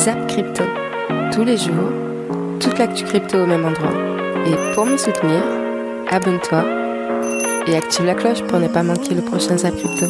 Zap Crypto. Tous les jours, toute l'actu crypto au même endroit. Et pour me soutenir, abonne-toi et active la cloche pour ne pas manquer le prochain Zap Crypto.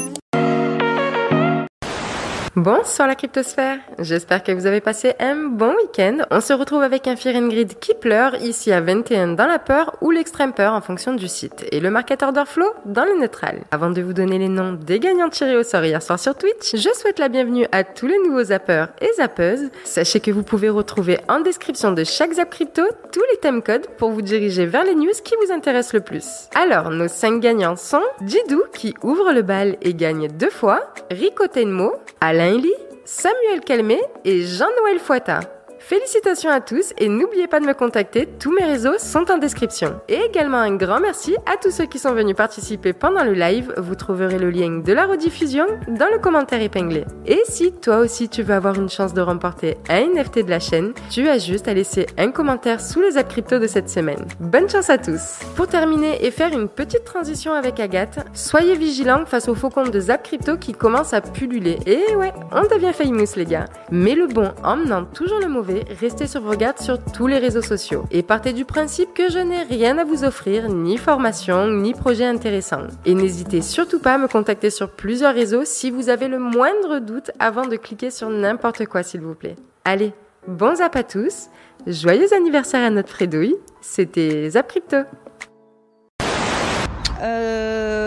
Bonsoir la cryptosphère, j'espère que vous avez passé un bon week-end. On se retrouve avec un Fear and Greed qui pleure, ici à 21 dans la peur ou l'extrême peur en fonction du site, et le market order flow dans le neutral. Avant de vous donner les noms des gagnants tirés au sort hier soir sur Twitch, je souhaite la bienvenue à tous les nouveaux zappeurs et zappeuses. Sachez que vous pouvez retrouver en description de chaque Zap Crypto tous les timecodes pour vous diriger vers les news qui vous intéressent le plus. Alors, nos 5 gagnants sont Jidou qui ouvre le bal et gagne 2 fois, Rico Tenmo, Alain Elie, Samuel Calmet et Jean-Noël Fouata. Félicitations à tous et n'oubliez pas de me contacter, tous mes réseaux sont en description. Et également un grand merci à tous ceux qui sont venus participer pendant le live, vous trouverez le lien de la rediffusion dans le commentaire épinglé. Et si toi aussi tu veux avoir une chance de remporter un NFT de la chaîne, tu as juste à laisser un commentaire sous les Zap Crypto de cette semaine. Bonne chance à tous. Pour terminer et faire une petite transition avec Agathe, soyez vigilants face aux faux comptes de Zap Crypto qui commencent à pulluler. Et ouais, on devient famous les gars. Mais le bon emmenant toujours le mauvais, restez sur vos gardes sur tous les réseaux sociaux et partez du principe que je n'ai rien à vous offrir, ni formation, ni projet intéressant. Et n'hésitez surtout pas à me contacter sur plusieurs réseaux si vous avez le moindre doute avant de cliquer sur n'importe quoi s'il vous plaît. Allez, bon zap à tous, joyeux anniversaire à notre Fredouille, c'était Zap Crypto.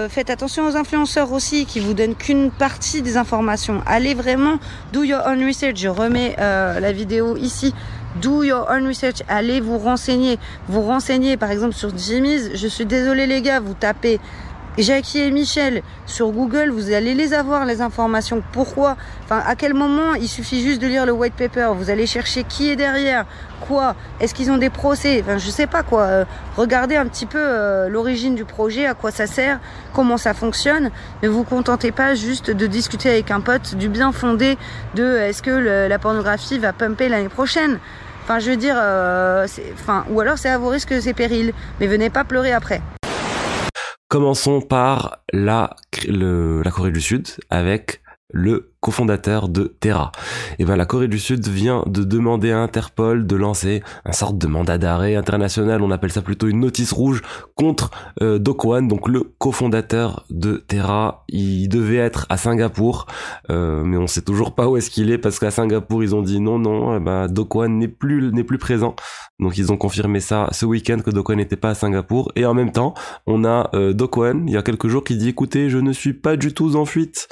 Faites attention aux influenceurs aussi qui vous donnent qu'une partie des informations. Allez vraiment do your own research. Je remets la vidéo ici. Do your own research. Allez vous renseigner. Vous renseignez par exemple sur Jimmy's. Je suis désolée les gars, vous tapez Jackie et Michel sur Google, vous allez les avoir les informations. Pourquoi? Enfin, à quel moment? Il suffit juste de lire le white paper. Vous allez chercher qui est derrière, quoi, est-ce qu'ils ont des procès, enfin je sais pas quoi. Regardez un petit peu l'origine du projet, à quoi ça sert, comment ça fonctionne. Ne vous contentez pas juste de discuter avec un pote du bien fondé de est-ce que la pornographie va pumper l'année prochaine. Enfin je veux dire, ou alors c'est à vos risques et périls, mais venez pas pleurer après. Commençons par la Corée du Sud avec le cofondateur de Terra. Et ben la Corée du Sud vient de demander à Interpol de lancer un sorte de mandat d'arrêt international, on appelle ça plutôt une notice rouge, contre Do Kwon, donc le cofondateur de Terra. Il devait être à Singapour, mais on sait toujours pas où est-ce qu'il est parce qu'à Singapour ils ont dit non, Do Kwon n'est plus présent. Donc ils ont confirmé ça ce week-end que Do Kwon n'était pas à Singapour. Et en même temps, on a Do Kwon il y a quelques jours qui dit écoutez, je ne suis pas du tout en fuite.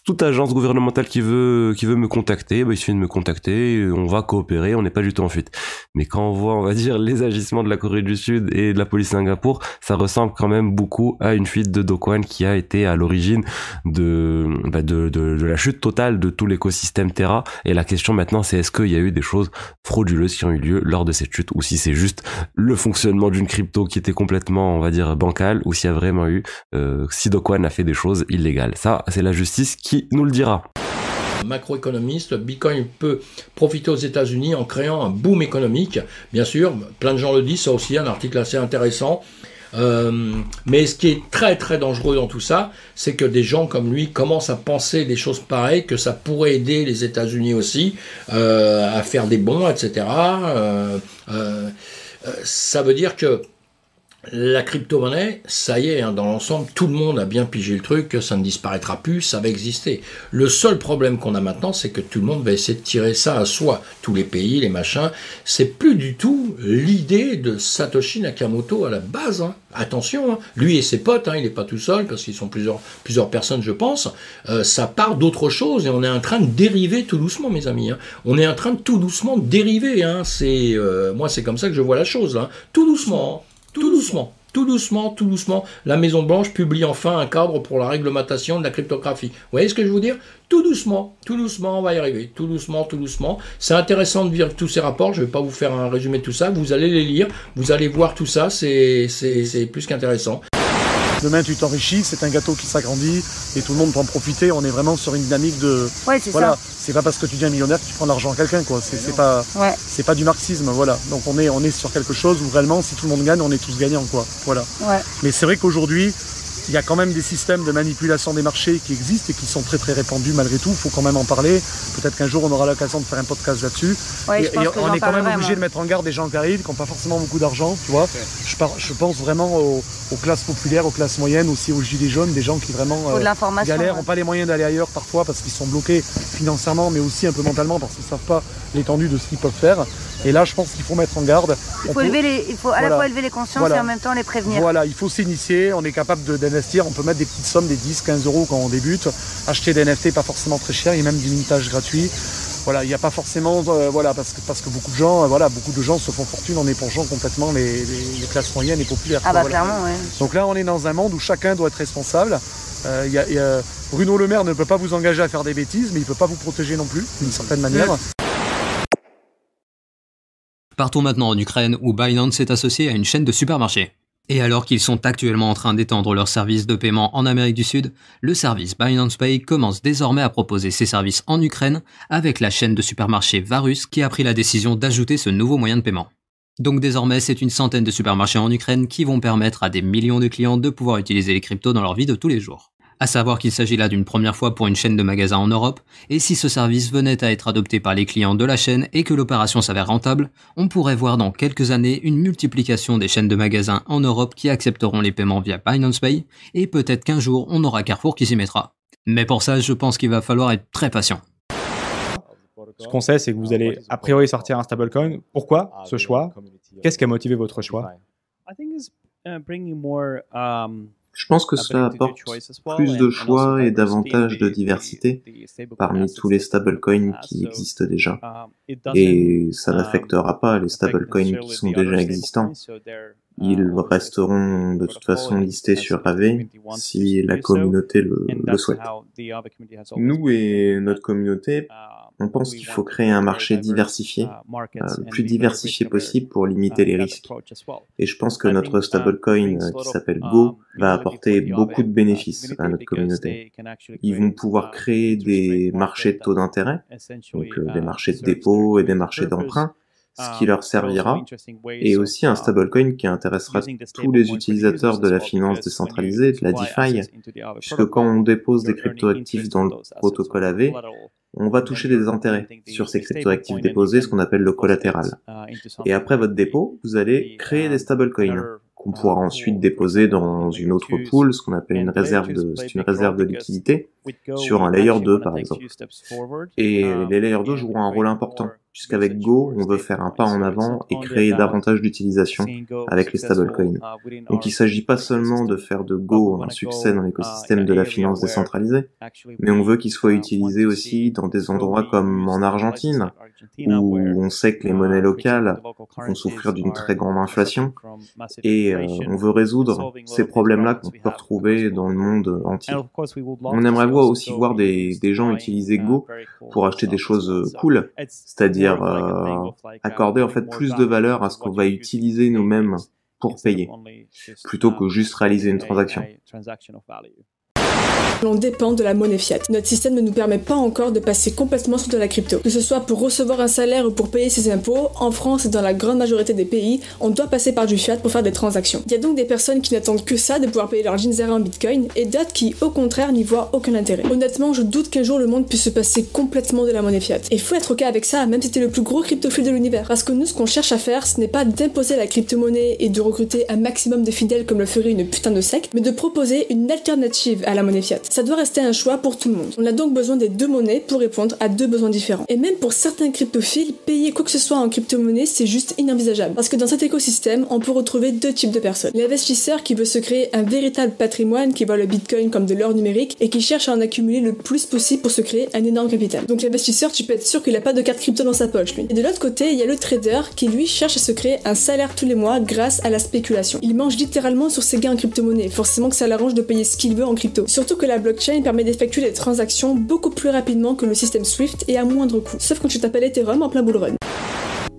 Toute agence gouvernementale qui veut me contacter, il suffit de me contacter, on va coopérer, on n'est pas du tout en fuite. Mais quand on voit, on va dire, les agissements de la Corée du Sud et de la police Singapour, ça ressemble quand même beaucoup à une fuite de Do Kwon qui a été à l'origine de la chute totale de tout l'écosystème Terra. Et la question maintenant, c'est est-ce qu'il y a eu des choses frauduleuses qui ont eu lieu lors de cette chute, ou si c'est juste le fonctionnement d'une crypto qui était complètement, on va dire, bancale, ou s'il y a vraiment eu, si Do Kwon a fait des choses illégales. Ça, c'est la justice qui nous le dira. Macroéconomiste, Bitcoin peut profiter aux États-Unis en créant un boom économique. Bien sûr, plein de gens le disent, ça aussi, un article assez intéressant. Mais ce qui est très très dangereux dans tout ça, c'est que des gens comme lui commencent à penser des choses pareilles, que ça pourrait aider les États-Unis aussi à faire des bons, etc. Ça veut dire que la crypto-monnaie, ça y est, dans l'ensemble, tout le monde a bien pigé le truc, ça ne disparaîtra plus, ça va exister. Le seul problème qu'on a maintenant, c'est que tout le monde va essayer de tirer ça à soi. Tous les pays, les machins, c'est plus du tout l'idée de Satoshi Nakamoto à la base. Attention, lui et ses potes, il n'est pas tout seul, parce qu'ils sont plusieurs personnes, je pense. Ça part d'autre chose, et on est en train de dériver tout doucement, mes amis. On est en train de tout doucement dériver. Moi, c'est comme ça que je vois la chose. Tout doucement. Tout doucement, la Maison Blanche publie enfin un cadre pour la réglementation de la cryptographie. Vous voyez ce que je veux dire? Tout doucement, on va y arriver. Tout doucement. C'est intéressant de lire tous ces rapports, je ne vais pas vous faire un résumé de tout ça, vous allez les lire, vous allez voir tout ça, c'est plus qu'intéressant. Demain, tu t'enrichis, c'est un gâteau qui s'agrandit et tout le monde peut en profiter. On est vraiment sur une dynamique de... Ouais, c'est voilà, ça. C'est pas parce que tu deviens millionnaire que tu prends l'argent à quelqu'un, quoi. C'est pas du marxisme, voilà. Donc on est sur quelque chose où réellement, si tout le monde gagne, on est tous gagnants, quoi. Voilà. Ouais. Mais c'est vrai qu'aujourd'hui, il y a quand même des systèmes de manipulation des marchés qui existent et qui sont très très répandus malgré tout. Il faut quand même en parler. Peut-être qu'un jour on aura l'occasion de faire un podcast là-dessus. Ouais, et on est quand même obligé de mettre en garde des gens qui arrivent, qui n'ont pas forcément beaucoup d'argent, tu vois. Je pense vraiment aux classes populaires, aux classes moyennes, aussi aux gilets jaunes, des gens qui vraiment galèrent, n'ont pas les moyens d'aller ailleurs parfois parce qu'ils sont bloqués financièrement, mais aussi un peu mentalement parce qu'ils ne savent pas l'étendue de ce qu'ils peuvent faire. Et là, je pense qu'il faut mettre en garde. Il faut à la fois élever les consciences et en même temps les prévenir. Voilà, il faut s'initier, on est capable d'investir, on peut mettre des petites sommes, des 10, 15 euros quand on débute, acheter des NFT pas forcément très cher, il y a même du mintage gratuit. Voilà, il n'y a pas forcément, parce que beaucoup de gens se font fortune en épongeant complètement les classes moyennes et populaires. Ah bah clairement, ouais. Donc là, on est dans un monde où chacun doit être responsable. Bruno Le Maire ne peut pas vous engager à faire des bêtises, mais il ne peut pas vous protéger non plus, d'une certaine manière. Partons maintenant en Ukraine où Binance est associé à une chaîne de supermarchés. Et alors qu'ils sont actuellement en train d'étendre leurs services de paiement en Amérique du Sud, le service Binance Pay commence désormais à proposer ses services en Ukraine avec la chaîne de supermarchés Varus qui a pris la décision d'ajouter ce nouveau moyen de paiement. Donc désormais, c'est une centaine de supermarchés en Ukraine qui vont permettre à des millions de clients de pouvoir utiliser les cryptos dans leur vie de tous les jours. À savoir qu'il s'agit là d'une première fois pour une chaîne de magasins en Europe, et si ce service venait à être adopté par les clients de la chaîne et que l'opération s'avère rentable, on pourrait voir dans quelques années une multiplication des chaînes de magasins en Europe qui accepteront les paiements via Binance Pay, et peut-être qu'un jour on aura Carrefour qui s'y mettra. Mais pour ça, je pense qu'il va falloir être très patient. Ce qu'on sait, c'est que vous allez a priori sortir un stablecoin. Pourquoi ce choix? Qu'est-ce qui a motivé votre choix? Je pense que cela apporte plus de choix et davantage de diversité parmi tous les stablecoins qui existent déjà. Et ça n'affectera pas les stablecoins qui sont déjà existants. Ils resteront de toute façon listés sur Aave si la communauté le souhaite. Nous et notre communauté, on pense qu'il faut créer un marché diversifié, le plus diversifié possible pour limiter les risques. Et je pense que notre stablecoin qui s'appelle Go va apporter beaucoup de bénéfices à notre communauté. Ils vont pouvoir créer des marchés de taux d'intérêt, donc des marchés de dépôt et des marchés d'emprunt, ce qui leur servira, et aussi un stablecoin qui intéressera tous les utilisateurs de la finance décentralisée, de la DeFi, puisque quand on dépose des cryptoactifs dans le protocole Aave, on va toucher des intérêts sur ces cryptoactifs déposés, ce qu'on appelle le collatéral. Et après votre dépôt, vous allez créer des stablecoins qu'on pourra ensuite déposer dans une autre pool, ce qu'on appelle une réserve de liquidité, sur un layer 2 par exemple. Et les layer 2 joueront un rôle important, puisqu'avec Go, on veut faire un pas en avant et créer davantage d'utilisation avec les stablecoins. Donc il ne s'agit pas seulement de faire de Go un succès dans l'écosystème de la finance décentralisée, mais on veut qu'il soit utilisé aussi dans des endroits comme en Argentine, où on sait que les monnaies locales vont souffrir d'une très grande inflation, et on veut résoudre ces problèmes-là qu'on peut retrouver dans le monde entier. On aimerait aussi voir des gens utiliser Go pour acheter des choses cool, c'est-à-dire accorder en fait plus de valeur à ce qu'on va utiliser nous-mêmes pour payer, plutôt que juste réaliser une transaction. On dépend de la monnaie fiat. Notre système ne nous permet pas encore de passer complètement sur de la crypto. Que ce soit pour recevoir un salaire ou pour payer ses impôts, en France et dans la grande majorité des pays, on doit passer par du fiat pour faire des transactions. Il y a donc des personnes qui n'attendent que ça, de pouvoir payer leur Ginzera en bitcoin, et d'autres qui, au contraire, n'y voient aucun intérêt. Honnêtement, je doute qu'un jour le monde puisse se passer complètement de la monnaie fiat. Et faut être ok avec ça, même si c'était le plus gros crypto-flux de l'univers. Parce que nous, ce qu'on cherche à faire, ce n'est pas d'imposer la crypto-monnaie et de recruter un maximum de fidèles comme le ferait une putain de secte, mais de proposer une alternative à la monnaie fiat. Ça doit rester un choix pour tout le monde. On a donc besoin des deux monnaies pour répondre à deux besoins différents. Et même pour certains cryptophiles, payer quoi que ce soit en crypto-monnaie, c'est juste inenvisageable. Parce que dans cet écosystème, on peut retrouver deux types de personnes. L'investisseur qui veut se créer un véritable patrimoine, qui voit le bitcoin comme de l'or numérique et qui cherche à en accumuler le plus possible pour se créer un énorme capital. Donc l'investisseur, tu peux être sûr qu'il a pas de carte crypto dans sa poche, lui. Et de l'autre côté, il y a le trader qui lui cherche à se créer un salaire tous les mois grâce à la spéculation. Il mange littéralement sur ses gains en crypto-monnaie. Forcément que ça l'arrange de payer ce qu'il veut en crypto. Surtout que la blockchain permet d'effectuer des transactions beaucoup plus rapidement que le système Swift et à moindre coût. Sauf quand tu t'appelles Ethereum en plein bull run.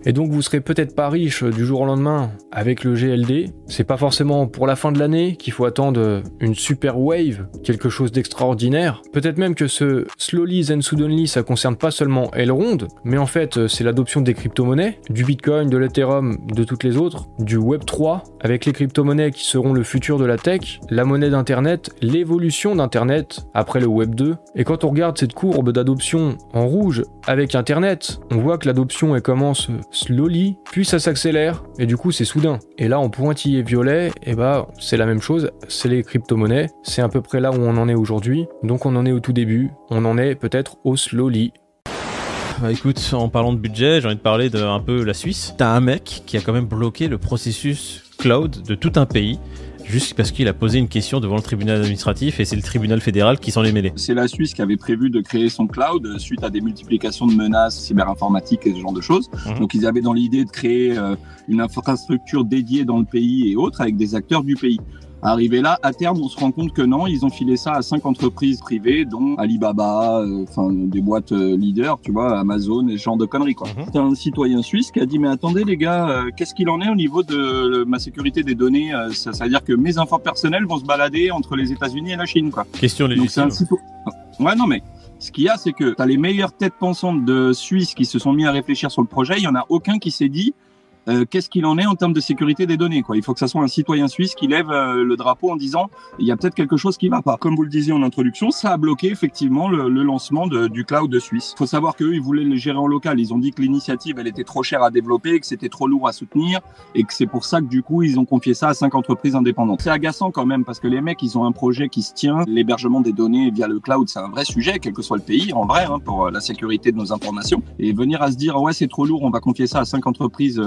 Et donc vous serez peut-être pas riche du jour au lendemain avec le GLD. C'est pas forcément pour la fin de l'année qu'il faut attendre une super wave, quelque chose d'extraordinaire. Peut-être même que ce slowly then suddenly, ça concerne pas seulement Elrond, mais en fait c'est l'adoption des crypto-monnaies, du Bitcoin, de l'Ethereum, de toutes les autres, du Web 3, avec les crypto-monnaies qui seront le futur de la tech, la monnaie d'Internet, l'évolution d'Internet après le Web 2. Et quand on regarde cette courbe d'adoption en rouge avec Internet, on voit que l'adoption elle commence slowly, puis ça s'accélère, et du coup c'est soudain. Et là en pointillé violet, et bah c'est la même chose, c'est les crypto-monnaies, c'est à peu près là où on en est aujourd'hui, donc on en est au tout début, on en est peut-être au slowly. Bah écoute, en parlant de budget, j'ai envie de parler de un peu la Suisse. T'as un mec qui a quand même bloqué le processus cloud de tout un pays, juste parce qu'il a posé une question devant le tribunal administratif et c'est le tribunal fédéral qui s'en est mêlé. C'est la Suisse qui avait prévu de créer son cloud suite à des multiplications de menaces cyberinformatiques et ce genre de choses. Donc ils avaient dans l'idée de créer une infrastructure dédiée dans le pays et autres avec des acteurs du pays. Arrivé là, à terme, on se rend compte que non, ils ont filé ça à 5 entreprises privées, dont Alibaba, des boîtes leaders, tu vois, Amazon et ce genre de conneries, quoi. C'est un citoyen suisse qui a dit, mais attendez les gars, qu'est-ce qu'il en est au niveau de ma sécurité des données? Ça veut dire que mes infos personnelles vont se balader entre les États-Unis et la Chine, quoi. Question légitime. Ouais, non, mais ce qu'il y a, c'est que t'as les meilleures têtes pensantes de Suisse qui se sont mis à réfléchir sur le projet. Il y en a aucun qui s'est dit, qu'est-ce qu'il en est en termes de sécurité des données, quoi. Il faut que ça soit un citoyen suisse qui lève le drapeau en disant il y a peut-être quelque chose qui va pas. Comme vous le disiez en introduction, ça a bloqué effectivement le lancement du cloud suisse. Il faut savoir qu'eux, ils voulaient le gérer en local. Ils ont dit que l'initiative, elle était trop chère à développer, que c'était trop lourd à soutenir et que c'est pour ça que du coup, ils ont confié ça à 5 entreprises indépendantes. C'est agaçant quand même parce que les mecs, ils ont un projet qui se tient. L'hébergement des données via le cloud, c'est un vrai sujet, quel que soit le pays, en vrai, pour la sécurité de nos informations. Et venir à se dire ouais, c'est trop lourd, on va confier ça à 5 entreprises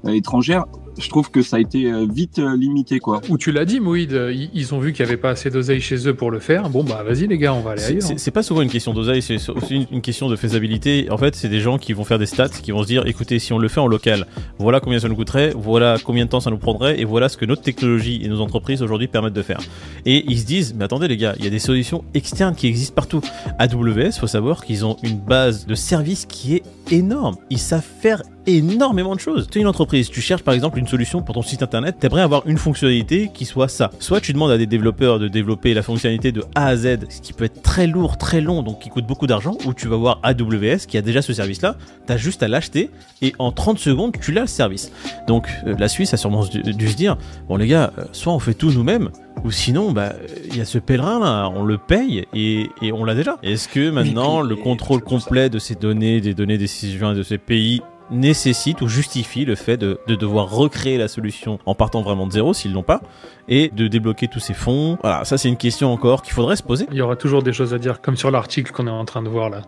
étrangères, je trouve que ça a été vite limité, quoi. Ou tu l'as dit, Moïd, ils ont vu qu'il n'y avait pas assez d'oseille chez eux pour le faire. Bon, bah vas-y les gars, on va aller ailleurs. C'est pas souvent une question d'oseille, c'est aussi une question de faisabilité. En fait, c'est des gens qui vont faire des stats, qui vont se dire, écoutez, si on le fait en local, voilà combien ça nous coûterait, voilà combien de temps ça nous prendrait, et voilà ce que notre technologie et nos entreprises aujourd'hui permettent de faire. Et ils se disent, mais attendez les gars, il y a des solutions externes qui existent partout. AWS, faut savoir qu'ils ont une base de services qui est énorme. Ils savent faire énormément de choses. Tu es une entreprise, tu cherches par exemple une solution pour ton site internet, t'aimerais avoir une fonctionnalité qui soit ça. Soit tu demandes à des développeurs de développer la fonctionnalité de A à Z, ce qui peut être très lourd, très long, donc qui coûte beaucoup d'argent, ou tu vas voir AWS qui a déjà ce service-là, t'as juste à l'acheter et en 30 secondes, tu l'as le service. Donc la Suisse a sûrement dû se dire, bon les gars, soit on fait tout nous-mêmes, ou sinon, bah, y a ce pèlerin là, on le paye et on l'a déjà. Est-ce que maintenant le contrôle complet de ces données, des données des citoyens de ces pays nécessite ou justifie le fait de devoir recréer la solution en partant vraiment de zéro s'ils l'ont pas et de débloquer tous ces fonds? Voilà, ça c'est une question encore qu'il faudrait se poser. Il y aura toujours des choses à dire, comme sur l'article qu'on est en train de voir là.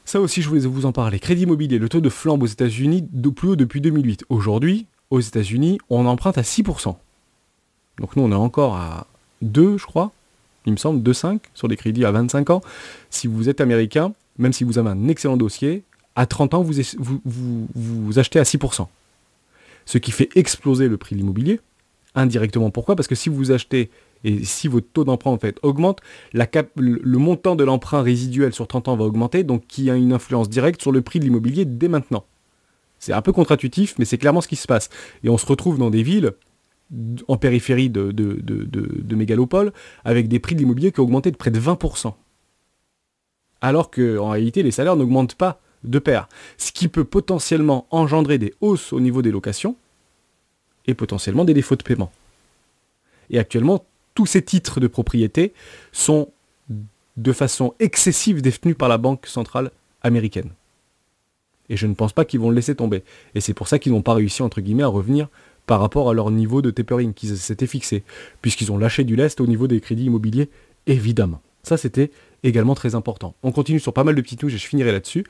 Ça aussi, je voulais vous en parler. Crédit immobilier, le taux de flambe aux États-Unis de plus haut depuis 2008. Aujourd'hui, aux États-Unis, on emprunte à 6%. Donc nous, on est encore à 2, je crois, il me semble, 2,5 sur des crédits à 25 ans. Si vous êtes américain, même si vous avez un excellent dossier, à 30 ans, vous achetez à 6%. Ce qui fait exploser le prix de l'immobilier, indirectement. Pourquoi? Parce que si vous achetez, et si votre taux d'emprunt en fait augmente, le montant de l'emprunt résiduel sur 30 ans va augmenter, donc qui a une influence directe sur le prix de l'immobilier dès maintenant. C'est un peu contre-intuitif, mais c'est clairement ce qui se passe. Et on se retrouve dans des villes, en périphérie de mégalopoles, avec des prix de l'immobilier qui ont augmenté de près de 20%. Alors qu'en réalité, les salaires n'augmentent pas de pair, ce qui peut potentiellement engendrer des hausses au niveau des locations et potentiellement des défauts de paiement. Et actuellement, tous ces titres de propriété sont de façon excessive détenus par la Banque centrale américaine. Et je ne pense pas qu'ils vont le laisser tomber. Et c'est pour ça qu'ils n'ont pas réussi, entre guillemets, à revenir par rapport à leur niveau de tapering qu'ils s'étaient fixés, puisqu'ils ont lâché du lest au niveau des crédits immobiliers, évidemment. Ça, c'était également très important. On continue sur pas mal de petites news et je finirai là-dessus.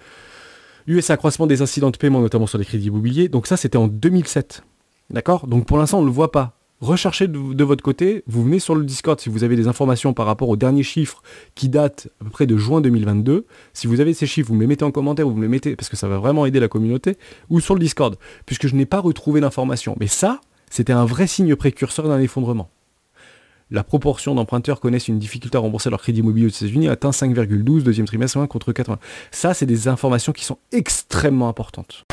US accroissement des incidents de paiement, notamment sur les crédits immobiliers. Donc ça, c'était en 2007. D'accord? Donc pour l'instant, on ne le voit pas. Recherchez de votre côté. Vous venez sur le Discord si vous avez des informations par rapport aux derniers chiffres qui datent à peu près de juin 2022. Si vous avez ces chiffres, vous me les mettez en commentaire ou vous me les mettez, parce que ça va vraiment aider la communauté, ou sur le Discord, puisque je n'ai pas retrouvé d'informations. Mais ça, c'était un vrai signe précurseur d'un effondrement. La proportion d'emprunteurs connaissent une difficulté à rembourser leur crédit immobilier aux États-Unis atteint 5,12 deuxième trimestre contre 80. Ça, c'est des informations qui sont extrêmement importantes.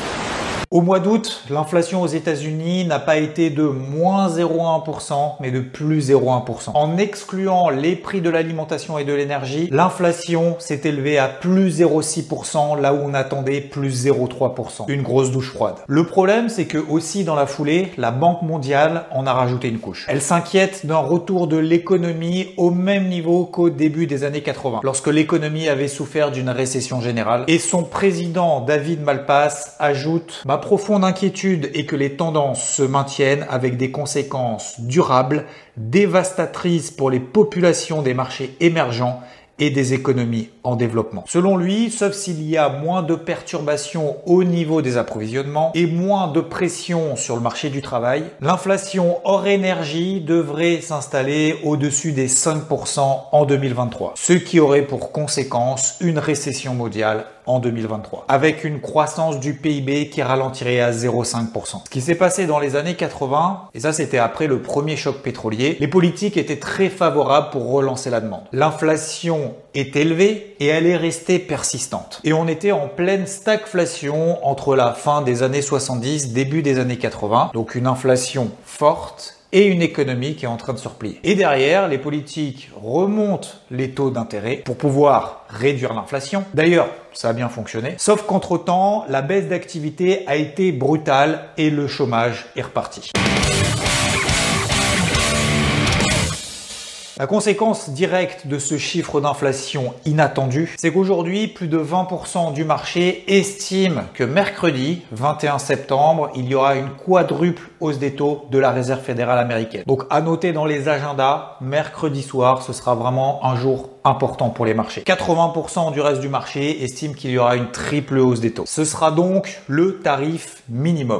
Au mois d'août, l'inflation aux États-Unis n'a pas été de moins 0,1%, mais de plus 0,1%. En excluant les prix de l'alimentation et de l'énergie, l'inflation s'est élevée à plus 0,6%, là où on attendait plus 0,3%. Une grosse douche froide. Le problème, c'est que aussi dans la foulée, la Banque mondiale en a rajouté une couche. Elle s'inquiète d'un retour de l'économie au même niveau qu'au début des années 80, lorsque l'économie avait souffert d'une récession générale. Et son président, David Malpass, ajoute: Ma profonde inquiétude est que les tendances se maintiennent avec des conséquences durables, dévastatrices pour les populations des marchés émergents et des économies en développement. Selon lui, sauf s'il y a moins de perturbations au niveau des approvisionnements et moins de pression sur le marché du travail, l'inflation hors énergie devrait s'installer au-dessus des 5% en 2023, ce qui aurait pour conséquence une récession mondiale en 2023, avec une croissance du PIB qui ralentirait à 0,5%. Ce qui s'est passé dans les années 80, et ça c'était après le premier choc pétrolier, les politiques étaient très favorables pour relancer la demande. L'inflation est élevée et elle est restée persistante. Et on était en pleine stagflation entre la fin des années 70, début des années 80, donc une inflation forte et une économie qui est en train de se replier. Et derrière, les politiques remontent les taux d'intérêt pour pouvoir réduire l'inflation. D'ailleurs, ça a bien fonctionné. Sauf qu'entre-temps, la baisse d'activité a été brutale et le chômage est reparti. La conséquence directe de ce chiffre d'inflation inattendu, c'est qu'aujourd'hui, plus de 20% du marché estime que mercredi, 21 septembre, il y aura une quadruple hausse des taux de la Réserve fédérale américaine. Donc à noter dans les agendas, mercredi soir, ce sera vraiment un jour important pour les marchés. 80% du reste du marché estime qu'il y aura une triple hausse des taux. Ce sera donc le tarif minimum.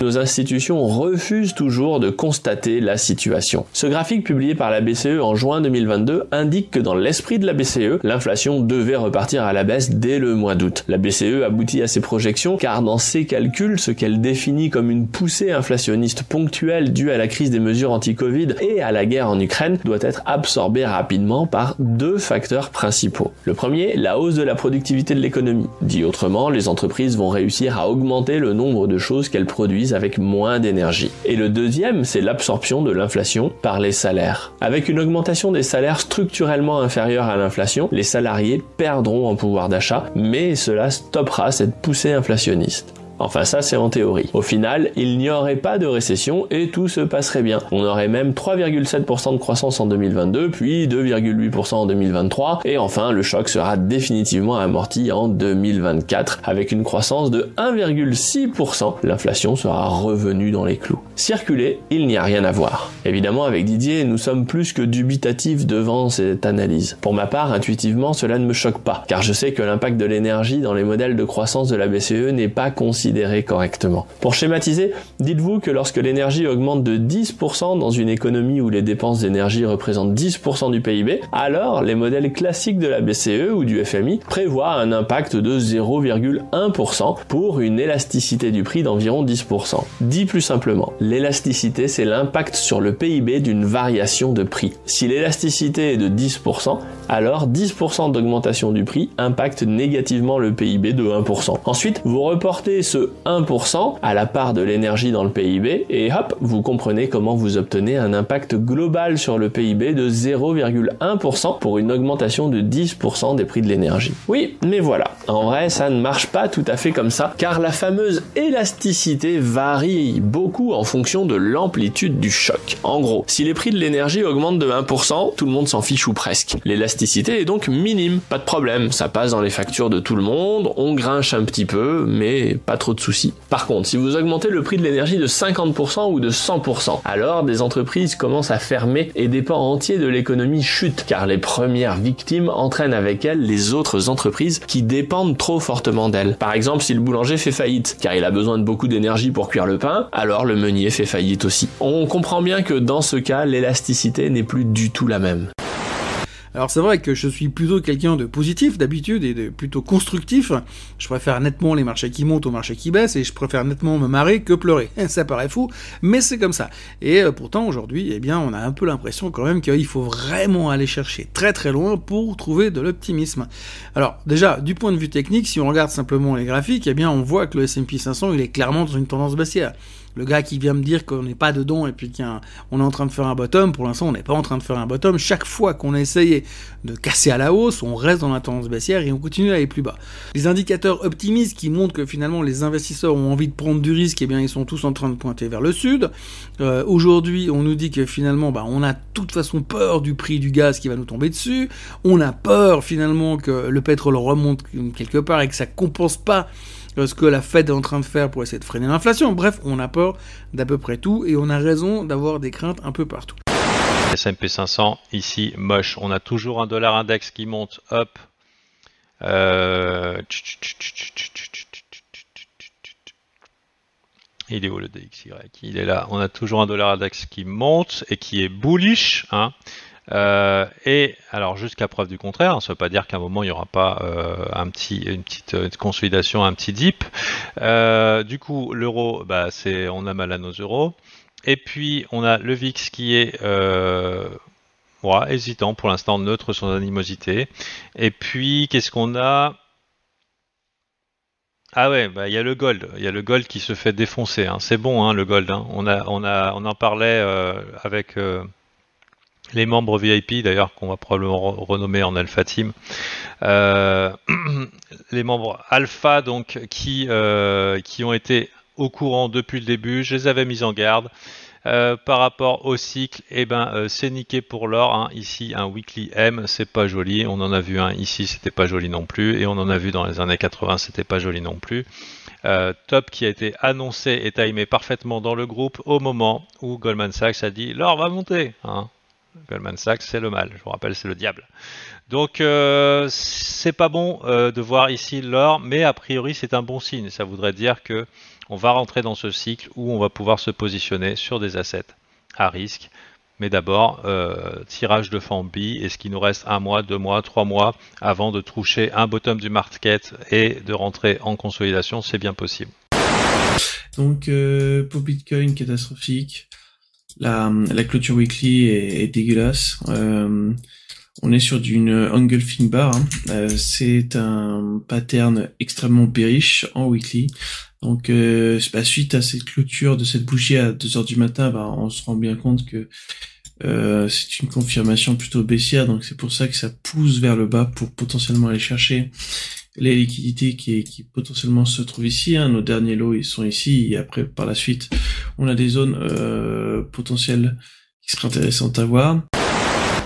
Nos institutions refusent toujours de constater la situation. Ce graphique publié par la BCE en juin 2022 indique que dans l'esprit de la BCE, l'inflation devait repartir à la baisse dès le mois d'août. La BCE aboutit à ses projections car dans ses calculs, ce qu'elle définit comme une poussée inflationniste ponctuelle due à la crise des mesures anti-Covid et à la guerre en Ukraine doit être absorbée rapidement par deux facteurs principaux. Le premier, la hausse de la productivité de l'économie. Dit autrement, les entreprises vont réussir à augmenter le nombre de choses qu'elles produisent avec moins d'énergie. Et le deuxième, c'est l'absorption de l'inflation par les salaires. Avec une augmentation des salaires structurellement inférieure à l'inflation, les salariés perdront en pouvoir d'achat, mais cela stoppera cette poussée inflationniste. Enfin ça c'est en théorie. Au final, il n'y aurait pas de récession et tout se passerait bien. On aurait même 3,7% de croissance en 2022, puis 2,8% en 2023, et enfin le choc sera définitivement amorti en 2024, avec une croissance de 1,6%. L'inflation sera revenue dans les clous. Circuler, il n'y a rien à voir. Évidemment, avec Didier, nous sommes plus que dubitatifs devant cette analyse. Pour ma part, intuitivement, cela ne me choque pas, car je sais que l'impact de l'énergie dans les modèles de croissance de la BCE n'est pas considéré correctement. Pour schématiser, dites-vous que lorsque l'énergie augmente de 10% dans une économie où les dépenses d'énergie représentent 10% du PIB, alors les modèles classiques de la BCE ou du FMI prévoient un impact de 0,1% pour une élasticité du prix d'environ 10%. Dit plus simplement, l'élasticité c'est l'impact sur le PIB d'une variation de prix. Si l'élasticité est de 10%, alors 10% d'augmentation du prix impacte négativement le PIB de 1%. Ensuite, vous reportez ce 1% à la part de l'énergie dans le PIB et hop, vous comprenez comment vous obtenez un impact global sur le PIB de 0,1% pour une augmentation de 10% des prix de l'énergie. Oui, mais voilà, en vrai ça ne marche pas tout à fait comme ça car la fameuse élasticité varie beaucoup en fonction de l'amplitude du choc. En gros, si les prix de l'énergie augmentent de 1%, tout le monde s'en fiche ou presque. L'élasticité est donc minime, pas de problème, ça passe dans les factures de tout le monde, on grinche un petit peu, mais pas trop de soucis. Par contre, si vous augmentez le prix de l'énergie de 50% ou de 100%, alors des entreprises commencent à fermer et des pans entiers de l'économie chutent, car les premières victimes entraînent avec elles les autres entreprises qui dépendent trop fortement d'elles. Par exemple, si le boulanger fait faillite, car il a besoin de beaucoup d'énergie pour cuire le pain, alors le meunier fait faillite aussi. On comprend bien que dans ce cas, l'élasticité n'est plus du tout la même. Alors c'est vrai que je suis plutôt quelqu'un de positif d'habitude et de plutôt constructif. Je préfère nettement les marchés qui montent aux marchés qui baissent et je préfère nettement me marrer que pleurer. Ça paraît fou, mais c'est comme ça. Et pourtant aujourd'hui, eh bien, on a un peu l'impression quand même qu'il faut vraiment aller chercher très très loin pour trouver de l'optimisme. Alors déjà, du point de vue technique, si on regarde simplement les graphiques, eh bien on voit que le S&P 500 il est clairement dans une tendance baissière. Le gars qui vient me dire qu'on n'est pas dedans et puis qu'on est en train de faire un bottom, pour l'instant on n'est pas en train de faire un bottom. Chaque fois qu'on a essayé de casser à la hausse, on reste dans la tendance baissière et on continue à aller plus bas. Les indicateurs optimistes qui montrent que finalement les investisseurs ont envie de prendre du risque, eh bien ils sont tous en train de pointer vers le sud. Aujourd'hui on nous dit que finalement on a de toute façon peur du prix du gaz qui va nous tomber dessus. On a peur finalement que le pétrole remonte quelque part et que ça compense pas ce que la Fed est en train de faire pour essayer de freiner l'inflation. Bref, on a peur d'à peu près tout et on a raison d'avoir des craintes un peu partout. S&P 500, ici, moche. On a toujours un dollar index qui monte, hop. Il est où le DXY? Il est là. On a toujours un dollar index qui monte et qui est bullish, hein. Et alors jusqu'à preuve du contraire, ça ne veut pas dire qu'à un moment il n'y aura pas une petite consolidation, un petit dip. Du coup l'euro, on a mal à nos euros. Et puis on a le VIX qui est hésitant pour l'instant, neutre son animosité. Et puis qu'est-ce qu'on a? Ah ouais, il y a le gold qui se fait défoncer, hein. C'est bon, hein, le gold, hein. On en parlait avec les membres VIP, d'ailleurs, qu'on va probablement renommer en Alpha Team. Les membres Alpha, donc, qui ont été au courant depuis le début, je les avais mis en garde. Par rapport au cycle, c'est niqué pour l'or, hein. Ici, un weekly M, c'est pas joli. On en a vu un ici, c'était pas joli non plus. Et on en a vu dans les années 80, c'était pas joli non plus. Top qui a été annoncé et timé parfaitement dans le groupe au moment où Goldman Sachs a dit l'or va monter, hein. Goldman Sachs, c'est le mal, je vous rappelle, c'est le diable. Donc, c'est pas bon de voir ici l'or, mais a priori, c'est un bon signe. Ça voudrait dire que on va rentrer dans ce cycle où on va pouvoir se positionner sur des assets à risque. Mais d'abord, tirage de fond B, est-ce qu'il nous reste 1 mois, 2 mois, 3 mois avant de toucher un bottom du market et de rentrer en consolidation? C'est bien possible. Donc, pour Bitcoin, catastrophique. La clôture weekly est dégueulasse. On est sur d'une engulfing bar, hein. C'est un pattern extrêmement bearish en weekly. Donc suite à cette clôture de cette bougie à 2h du matin, on se rend bien compte que c'est une confirmation plutôt baissière. Donc c'est pour ça que ça pousse vers le bas pour potentiellement aller chercher les liquidités qui potentiellement se trouvent ici, hein. Nos derniers lots, ils sont ici, et après, par la suite, on a des zones potentielles qui seraient intéressantes à voir.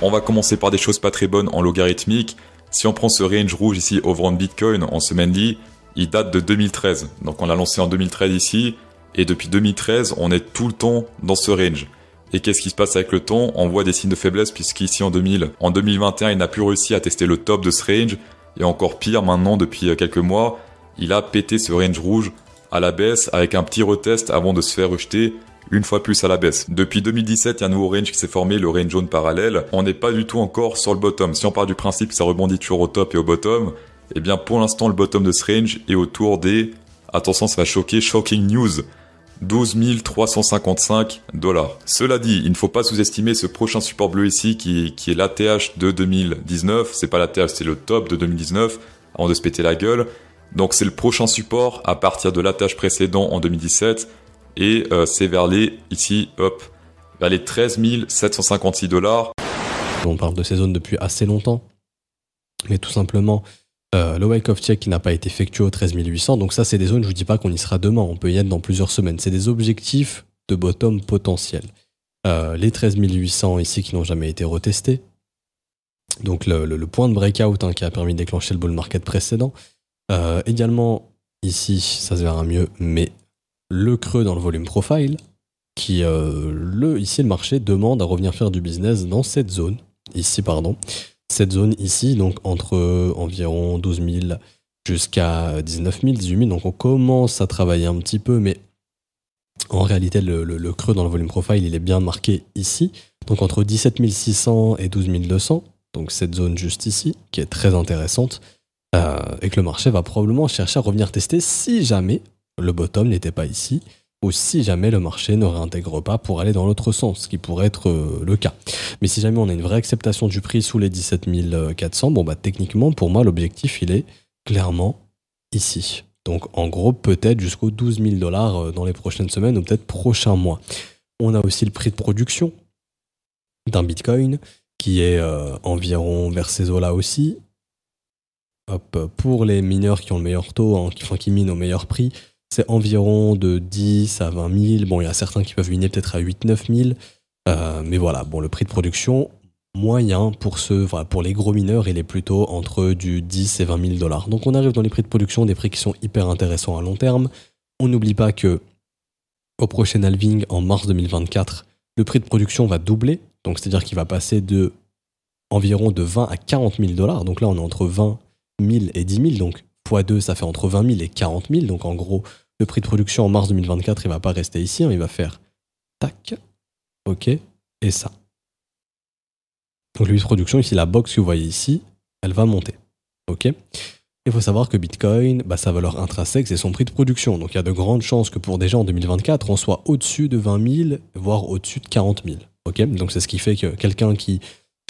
On va commencer par des choses pas très bonnes en logarithmique. Si on prend ce range rouge ici, overhand Bitcoin, en semaine D, il date de 2013. Donc on l'a lancé en 2013 ici, et depuis 2013, on est tout le temps dans ce range. Et qu'est-ce qui se passe avec le temps? On voit des signes de faiblesse, puisqu'ici en 2021, il n'a plus réussi à tester le top de ce range. Et encore pire, maintenant, depuis quelques mois, il a pété ce range rouge à la baisse avec un petit retest avant de se faire rejeter une fois plus à la baisse. Depuis 2017, il y a un nouveau range qui s'est formé, le range jaune parallèle. On n'est pas du tout encore sur le bottom. Si on part du principe que ça rebondit toujours au top et au bottom, eh bien pour l'instant, le bottom de ce range est autour des... Attention, ça va choquer, shocking news. 12 355 $. Cela dit, il ne faut pas sous-estimer ce prochain support bleu ici qui est l'ATH de 2019. C'est pas l'ATH, c'est le top de 2019 avant de se péter la gueule. Donc c'est le prochain support à partir de l'ATH précédent en 2017 et c'est vers les, ici, hop, vers les 13 756 $. On parle de ces zones depuis assez longtemps, mais tout simplement... le wake-off check qui n'a pas été effectué au 13 800, donc ça c'est des zones, je vous dis pas qu'on y sera demain, on peut y être dans plusieurs semaines, c'est des objectifs de bottom potentiels. Les 13 800 ici qui n'ont jamais été retestés, donc le point de breakout, hein, qui a permis de déclencher le bull market précédent. Également ici, ça se verra mieux, mais le creux dans le volume profile, qui ici le marché demande à revenir faire du business dans cette zone, cette zone ici, donc entre environ 12 000 jusqu'à 19 000, 18 000, donc on commence à travailler un petit peu, mais en réalité le creux dans le volume profile il est bien marqué ici, donc entre 17 600 et 12 200, donc cette zone juste ici, qui est très intéressante, et que le marché va probablement chercher à revenir tester si jamais le bottom n'était pas ici, ou si jamais le marché ne réintègre pas pour aller dans l'autre sens, ce qui pourrait être le cas. Mais si jamais on a une vraie acceptation du prix sous les 17 400, bon bah techniquement pour moi l'objectif il est clairement ici. Donc en gros peut-être jusqu'aux 12 000 $ dans les prochaines semaines ou peut-être prochains mois. On a aussi le prix de production d'un Bitcoin qui est environ vers ces eaux-là aussi. Hop, pour les mineurs qui ont le meilleur taux, hein, qui minent au meilleur prix, c'est environ de 10 à 20 000. Bon, il y a certains qui peuvent miner peut-être à 8-9 000. Mais voilà, bon, le prix de production moyen pour les gros mineurs, il est plutôt entre du 10 et 20 000 $. Donc on arrive dans les prix de production, des prix qui sont hyper intéressants à long terme. On n'oublie pas que au prochain halving, en mars 2024, le prix de production va doubler. Donc c'est-à-dire qu'il va passer environ de 20 à 40 000 $. Donc là, on est entre 20 000 et 10 000. Donc x2, ça fait entre 20 000 et 40 000. Donc en gros, le prix de production en mars 2024, il va pas rester ici. Hein, il va faire tac, ok, et ça. Donc le prix de production, ici, la box que vous voyez ici, elle va monter. Ok. Il faut savoir que Bitcoin, sa valeur intrinsèque, c'est son prix de production. Donc il y a de grandes chances que pour déjà en 2024, on soit au-dessus de 20 000, voire au-dessus de 40 000. Ok. Donc c'est ce qui fait que quelqu'un qui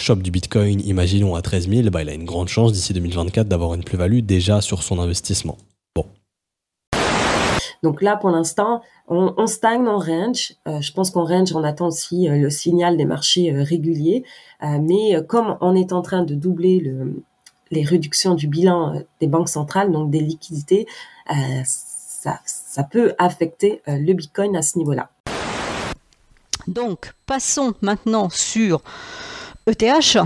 chope du Bitcoin, imaginons à 13 000, il a une grande chance d'ici 2024 d'avoir une plus-value déjà sur son investissement. Bon. Donc là, pour l'instant, on stagne en range. Je pense qu'en range, on attend aussi le signal des marchés réguliers. Mais comme on est en train de doubler les réductions du bilan des banques centrales, donc des liquidités, ça peut affecter le Bitcoin à ce niveau-là. Donc, passons maintenant sur ETH.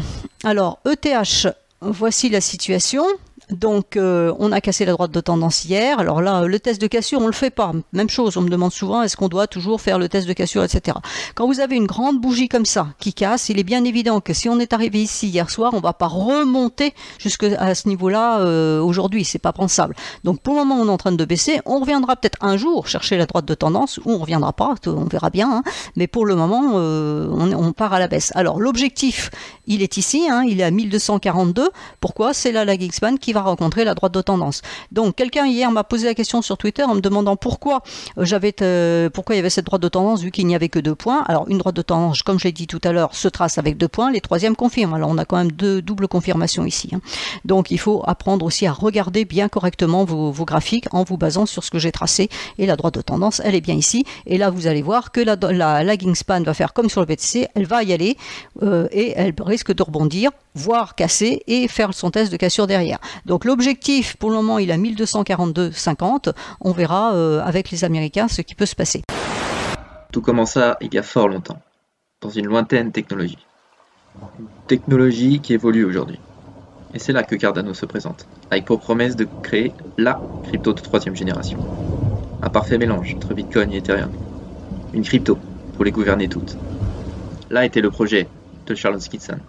Alors, ETH, voici la situation. Donc, on a cassé la droite de tendance hier. Alors là, le test de cassure, on le fait pas. Même chose, on me demande souvent, est-ce qu'on doit toujours faire le test de cassure, etc. Quand vous avez une grande bougie comme ça, qui casse, il est bien évident que si on est arrivé ici hier soir, on va pas remonter jusqu'à ce niveau-là aujourd'hui. C'est pas pensable. Donc, pour le moment, on est en train de baisser. On reviendra peut-être un jour chercher la droite de tendance, ou on reviendra pas, on verra bien. Hein. Mais pour le moment, on part à la baisse. Alors, l'objectif, il est ici, hein, il est à 1242. Pourquoi? C'est là la Geekspan qui va rencontrer la droite de tendance. Donc quelqu'un hier m'a posé la question sur Twitter en me demandant pourquoi il y avait cette droite de tendance vu qu'il n'y avait que 2 points. Alors une droite de tendance, comme je l'ai dit tout à l'heure, se trace avec 2 points, les troisièmes confirment. Alors on a quand même 2 doubles confirmations ici. Hein. Donc il faut apprendre aussi à regarder bien correctement vos graphiques en vous basant sur ce que j'ai tracé. Et la droite de tendance, elle est bien ici. Et là vous allez voir que la lagging span va faire comme sur le BTC, elle va y aller et elle risque de rebondir, voire casser et faire son test de cassure derrière. Donc l'objectif, pour le moment, il est à 1242,50. On verra avec les Américains ce qui peut se passer. Tout commença il y a fort longtemps, dans une lointaine technologie. Une technologie qui évolue aujourd'hui. Et c'est là que Cardano se présente, avec pour promesse de créer LA crypto de 3e génération. Un parfait mélange entre Bitcoin et Ethereum. Une crypto pour les gouverner toutes. Là était le projet de Charles Kitson,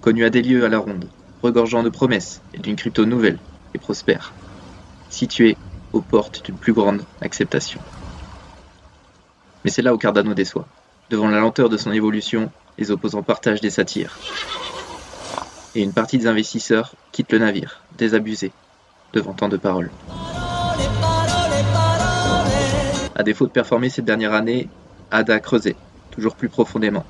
connu à des lieux à la ronde, regorgeant de promesses et d'une crypto nouvelle et prospère, située aux portes d'une plus grande acceptation. Mais c'est là où Cardano déçoit. Devant la lenteur de son évolution, les opposants partagent des satires. Et une partie des investisseurs quitte le navire, désabusés, devant tant de paroles. À défaut de performer cette dernière année, ADA a creusé, toujours plus profondément,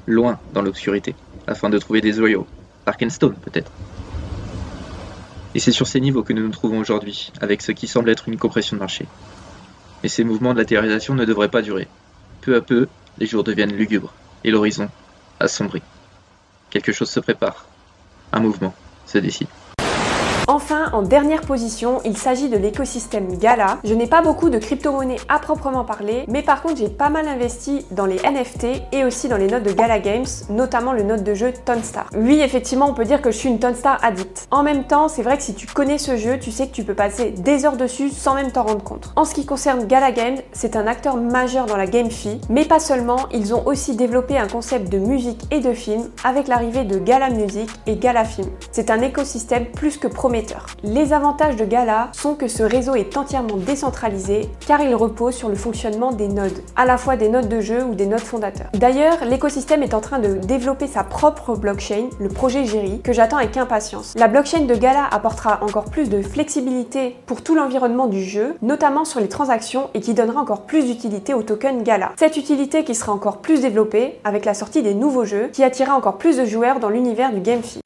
loin dans l'obscurité, afin de trouver des joyaux, Arkenstone peut-être. Et c'est sur ces niveaux que nous nous trouvons aujourd'hui, avec ce qui semble être une compression de marché. Mais ces mouvements de latéralisation ne devraient pas durer. Peu à peu, les jours deviennent lugubres, et l'horizon assombrit. Quelque chose se prépare. Un mouvement se décide. Enfin, en dernière position, il s'agit de l'écosystème Gala. Je n'ai pas beaucoup de crypto-monnaies à proprement parler, mais par contre j'ai pas mal investi dans les NFT et aussi dans les nodes de Gala Games, notamment le node de jeu Tonstar. Oui, effectivement, on peut dire que je suis une Tonstar addict. En même temps, c'est vrai que si tu connais ce jeu, tu sais que tu peux passer des heures dessus sans même t'en rendre compte. En ce qui concerne Gala Games, c'est un acteur majeur dans la GameFi, mais pas seulement, ils ont aussi développé un concept de musique et de film avec l'arrivée de Gala Music et Gala Film. C'est un écosystème plus que prometteur prometteur. Les avantages de Gala sont que ce réseau est entièrement décentralisé car il repose sur le fonctionnement des nodes, à la fois des nodes de jeu ou des nodes fondateurs. D'ailleurs, l'écosystème est en train de développer sa propre blockchain, le projet Jerry, que j'attends avec impatience. La blockchain de Gala apportera encore plus de flexibilité pour tout l'environnement du jeu, notamment sur les transactions, et qui donnera encore plus d'utilité au token Gala. Cette utilité qui sera encore plus développée avec la sortie des nouveaux jeux, qui attirera encore plus de joueurs dans l'univers du GameFi.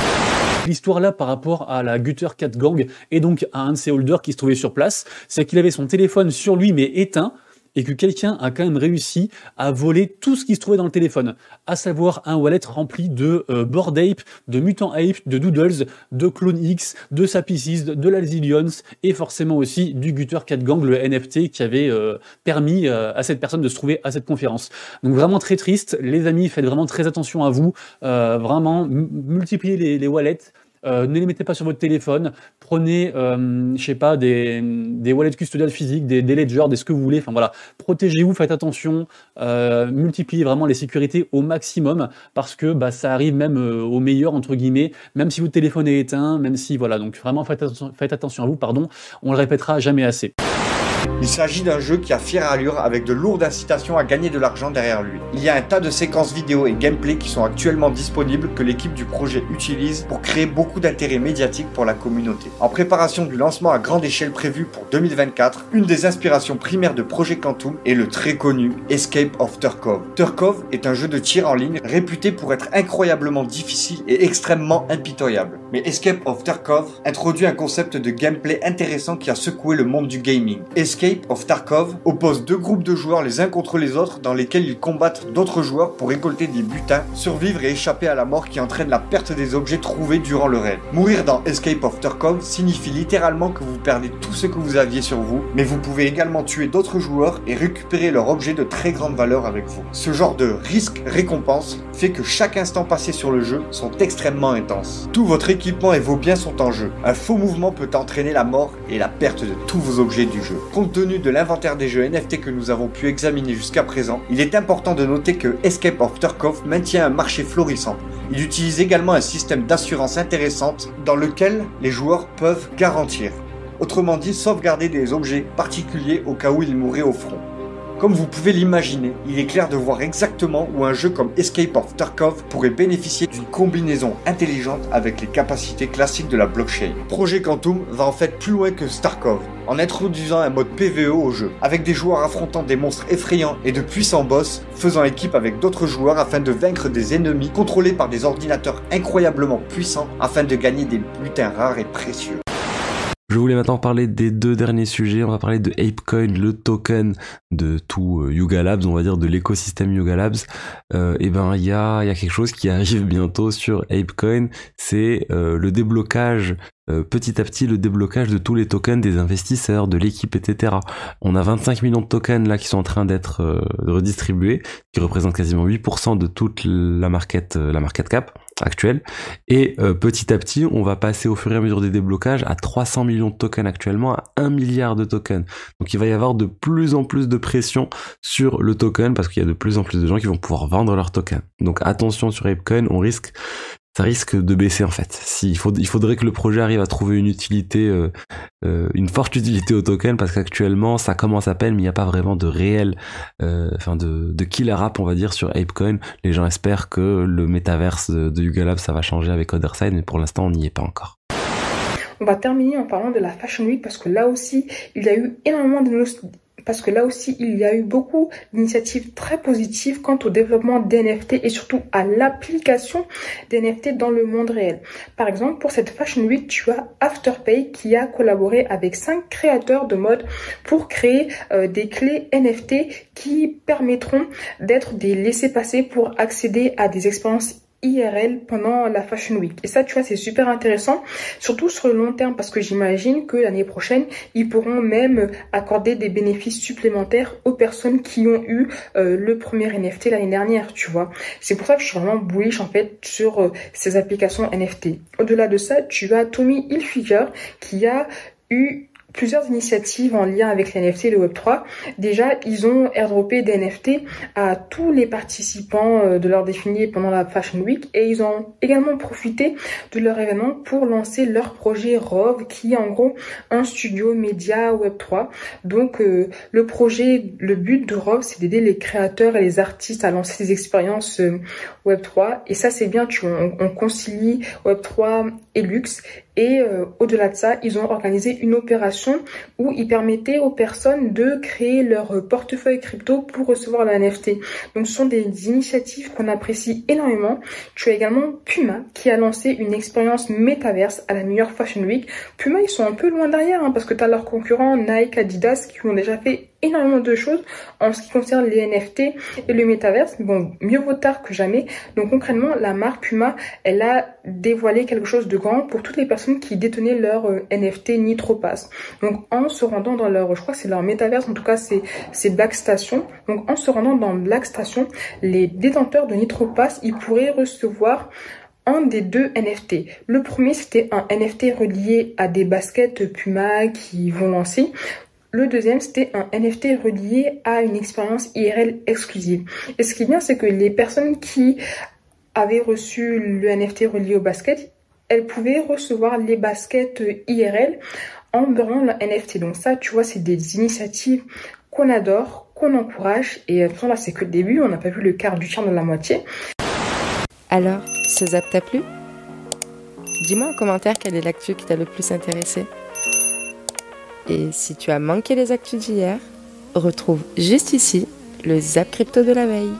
L'histoire là par rapport à la Gutter Cat Gang et donc à un de ses holders qui se trouvait sur place, c'est qu'il avait son téléphone sur lui mais éteint et que quelqu'un a quand même réussi à voler tout ce qui se trouvait dans le téléphone, à savoir un wallet rempli de Bored Ape, de Mutant Ape, de Doodles, de Clone X, de Sapices, de l'Alzillions et forcément aussi du Gutter Cat Gang, le NFT qui avait permis à cette personne de se trouver à cette conférence. Donc vraiment très triste, les amis, faites vraiment très attention à vous, vraiment multipliez les wallets. Ne les mettez pas sur votre téléphone, prenez, je sais pas, des wallets custodiales physiques, des ledgers, des ce que vous voulez, enfin voilà, protégez-vous, faites attention, multipliez vraiment les sécurités au maximum, parce que bah, ça arrive même au meilleur, entre guillemets, même si votre téléphone est éteint, même si, voilà, donc vraiment faites attention à vous, pardon, on le répétera jamais assez. Il s'agit d'un jeu qui a fière allure avec de lourdes incitations à gagner de l'argent derrière lui. Il y a un tas de séquences vidéo et gameplay qui sont actuellement disponibles que l'équipe du projet utilise pour créer beaucoup d'intérêt médiatique pour la communauté. En préparation du lancement à grande échelle prévu pour 2024, une des inspirations primaires de Projet Quantum est le très connu Escape of Tarkov. Tarkov est un jeu de tir en ligne réputé pour être incroyablement difficile et extrêmement impitoyable. Mais Escape of Tarkov introduit un concept de gameplay intéressant qui a secoué le monde du gaming. Escape of Tarkov oppose deux groupes de joueurs les uns contre les autres dans lesquels ils combattent d'autres joueurs pour récolter des butins, survivre et échapper à la mort qui entraîne la perte des objets trouvés durant le raid. Mourir dans Escape of Tarkov signifie littéralement que vous perdez tout ce que vous aviez sur vous, mais vous pouvez également tuer d'autres joueurs et récupérer leurs objets de très grande valeur avec vous. Ce genre de risque-récompense fait que chaque instant passé sur le jeu sont extrêmement intenses. Tout votre équipement et vos biens sont en jeu. Un faux mouvement peut entraîner la mort et la perte de tous vos objets du jeu. Compte tenu de l'inventaire des jeux NFT que nous avons pu examiner jusqu'à présent, il est important de noter que Escape of Tarkov maintient un marché florissant. Il utilise également un système d'assurance intéressante dans lequel les joueurs peuvent garantir. Autrement dit, sauvegarder des objets particuliers au cas où ils mourraient au front. Comme vous pouvez l'imaginer, il est clair de voir exactement où un jeu comme Escape of Tarkov pourrait bénéficier d'une combinaison intelligente avec les capacités classiques de la blockchain. Projet Quantum va en fait plus loin que Tarkov, en introduisant un mode PvE au jeu, avec des joueurs affrontant des monstres effrayants et de puissants boss, faisant équipe avec d'autres joueurs afin de vaincre des ennemis contrôlés par des ordinateurs incroyablement puissants afin de gagner des butins rares et précieux. Je voulais maintenant parler des deux derniers sujets. On va parler de ApeCoin, le token de tout Yuga Labs, on va dire de l'écosystème Yuga Labs. Et ben il y a quelque chose qui arrive bientôt sur ApeCoin, c'est le déblocage. Petit à petit le déblocage de tous les tokens des investisseurs, de l'équipe, etc. On a 25 millions de tokens là qui sont en train d'être redistribués, qui représentent quasiment 8% de toute la market cap actuelle. Et petit à petit, on va passer au fur et à mesure des déblocages à 300 millions de tokens actuellement, à 1 milliard de tokens. Donc il va y avoir de plus en plus de pression sur le token parce qu'il y a de plus en plus de gens qui vont pouvoir vendre leurs tokens. Donc attention sur ApeCoin, ça risque de baisser en fait. Il faudrait que le projet arrive à trouver une utilité, une forte utilité au token, parce qu'actuellement ça commence à peine, mais il n'y a pas vraiment de réel, de killer app on va dire sur ApeCoin. Les gens espèrent que le métaverse de Yuga Labs ça va changer avec Otherside, mais pour l'instant on n'y est pas encore. On va terminer en parlant de la Fashion Week parce que là aussi il y a eu beaucoup d'initiatives très positives quant au développement des NFT et surtout à l'application des NFT dans le monde réel. Par exemple, pour cette Fashion Week, tu as Afterpay qui a collaboré avec 5 créateurs de mode pour créer des clés NFT qui permettront d'être des laissez-passer pour accéder à des expériences IRL pendant la Fashion Week. Et ça, tu vois, c'est super intéressant, surtout sur le long terme, parce que j'imagine que l'année prochaine, ils pourront même accorder des bénéfices supplémentaires aux personnes qui ont eu le premier NFT l'année dernière, tu vois. C'est pour ça que je suis vraiment bullish, en fait, sur ces applications NFT. Au-delà de ça, tu as Tommy Hilfiger qui a eu plusieurs initiatives en lien avec les NFT et le Web3. Déjà, ils ont airdroppé des NFT à tous les participants de leur défilé pendant la Fashion Week et ils ont également profité de leur événement pour lancer leur projet Rove qui est en gros un studio média Web3. Donc le projet, le but de Rove, c'est d'aider les créateurs et les artistes à lancer des expériences Web3 et ça c'est bien, on concilie Web3 et luxe. Et au-delà de ça, ils ont organisé une opération où ils permettaient aux personnes de créer leur portefeuille crypto pour recevoir le NFT. Donc ce sont des initiatives qu'on apprécie énormément. Tu as également Puma qui a lancé une expérience métaverse à la New York Fashion Week. Puma, ils sont un peu loin derrière parce que tu as leurs concurrents Nike, Adidas qui ont déjà fait énormément de choses en ce qui concerne les NFT et le métaverse. Bon, mieux vaut tard que jamais. Donc concrètement, la marque Puma, elle a dévoilé quelque chose de grand pour toutes les personnes qui détenaient leur NFT NitroPass. Donc en se rendant dans leur, je crois que c'est leur métaverse, en tout cas c'est Black Station. Donc en se rendant dans Black Station, les détenteurs de NitroPass, ils pourraient recevoir un des deux NFT. Le premier, c'était un NFT relié à des baskets Puma qui vont lancer. Le deuxième, c'était un NFT relié à une expérience IRL exclusive. Et ce qui est bien, c'est que les personnes qui avaient reçu le NFT relié au basket, elles pouvaient recevoir les baskets IRL en burant le NFT. Donc ça, tu vois, c'est des initiatives qu'on adore, qu'on encourage. Et de toute façon, là, c'est que le début. On n'a pas vu le quart du tiers de la moitié. Alors, ce zap t'a plu? Dis-moi en commentaire quelle est l'actu qui t'a le plus intéressé. Et si tu as manqué les actus d'hier, retrouve juste ici le Zap Crypto de la veille.